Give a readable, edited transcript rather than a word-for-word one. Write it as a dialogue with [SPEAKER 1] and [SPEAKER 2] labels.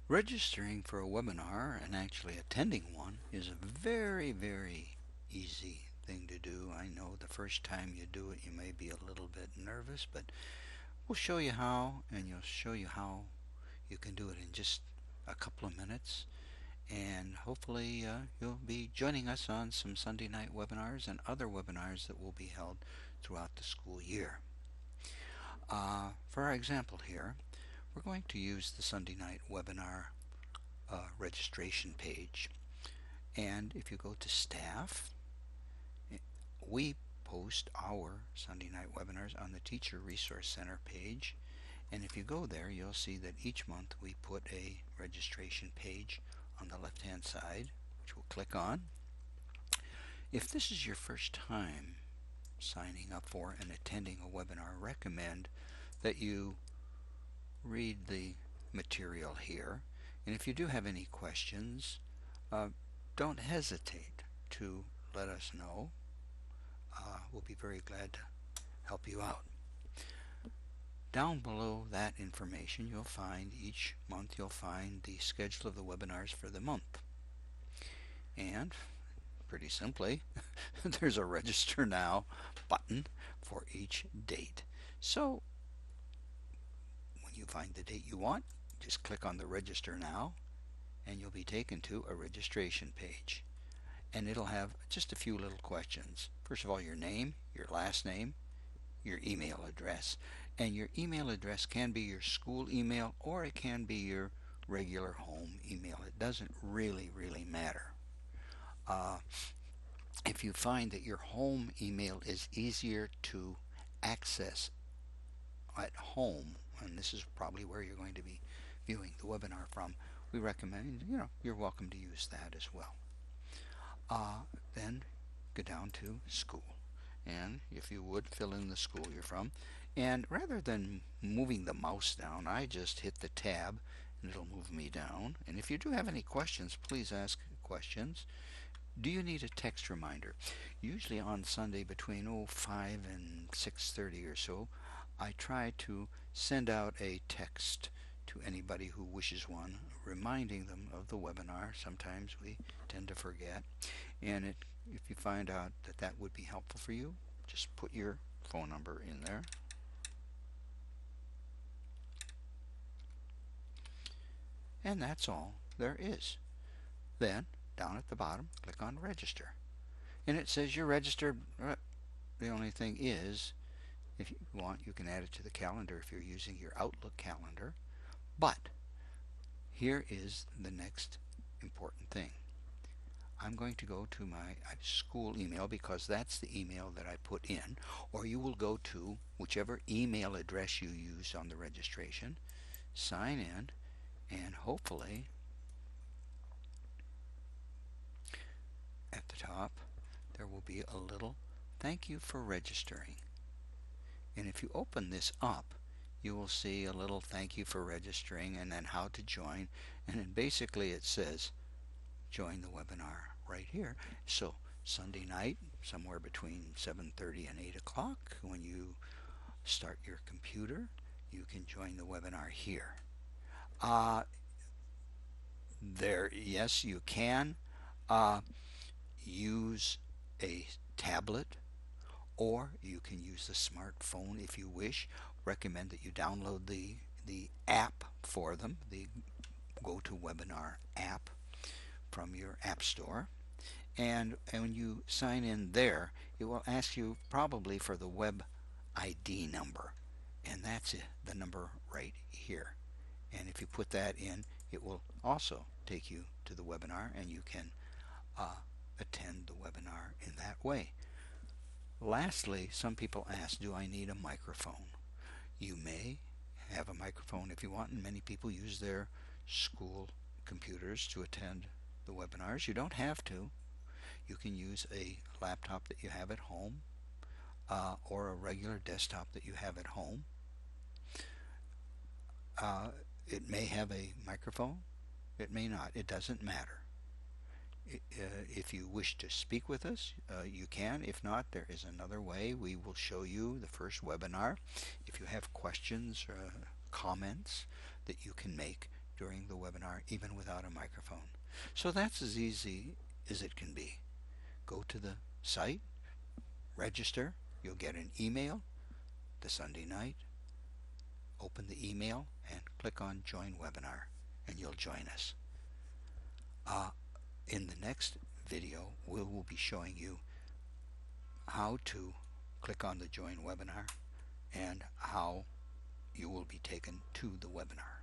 [SPEAKER 1] Registering for a webinar and actually attending one is a very, very easy thing to do. I know the first time you do it, you may be a little bit nervous, but we'll show you how, and you'll show you how you can do it in just a couple of minutes. And hopefully, you'll be joining us on some Sunday night webinars and other webinars that will be held throughout the school year. For our example here, we're going to use the Sunday night webinar registration page. And if you go to staff, we post our Sunday night webinars on the Teacher Resource Center page. And if you go there, you'll see that each month we put a registration page on the left hand side, which we'll click on. If this is your first time signing up for and attending a webinar, I recommend that you read the material here. And if you do have any questions, don't hesitate to let us know. We'll be very glad to help you out. Down below that information, you'll find each month you'll find the schedule of the webinars for the month. And pretty simply, there's a register now button for each date. So when you find the date you want, just click on the register now and you'll be taken to a registration page. And it'll have just a few little questions. First of all, your name, your last name, your email address. And your email address can be your school email or it can be your regular home email. It doesn't really matter. If you find that your home email is easier to access at home, and this is probably where you're going to be viewing the webinar from, we recommend, you're welcome to use that as well. Then go down to school, and if you would, fill in the school you're from. And rather than moving the mouse down, I just hit the tab and it'll move me down. And if you do have any questions, please ask questions. Do you need a text reminder? Usually on Sunday between 5 and 6:30 or so, I try to send out a text to anybody who wishes one, reminding them of the webinar. Sometimes we tend to forget. And if you find out that that would be helpful for you, just put your phone number in there. And that's all there is. Then, down at the bottom, click on Register. And it says you're registered. The only thing is, if you want, you can add it to the calendar if you're using your Outlook calendar. But here is the next important thing. I'm going to go to my school email because that's the email that I put in, or you will go to whichever email address you used on the registration, sign in, and hopefully at the top there will be a little thank you for registering. And if you open this up, you will see a little thank you for registering and then how to join. And then basically it says join the webinar right here. So Sunday night, somewhere between 7:30 and 8 o'clock, when you start your computer, you can join the webinar here. Yes, you can use a tablet, or you can use the smartphone if you wish. Recommend that you download the app for them, the GoToWebinar app from your app store. And when you sign in there, it will ask you probably for the web ID number, and that's it, the number right here. And if you put that in, it will also take you to the webinar, and you can attend the webinar in that way. Lastly, some people ask, do I need a microphone? You may have a microphone if you want, and many people use their school computers to attend the webinars. You don't have to. You can use a laptop that you have at home, or a regular desktop that you have at home. It may have a microphone. It may not. It doesn't matter. If you wish to speak with us, you can. If not, there is another way. We will show you the first webinar. If you have questions or comments that you can make during the webinar even without a microphone. So that's as easy as it can be. Go to the site, register, you'll get an email the Sunday night, open the email and click on Join Webinar and you'll join us. In the next video we will be showing you how to click on the Join Webinar and how you will be taken to the webinar.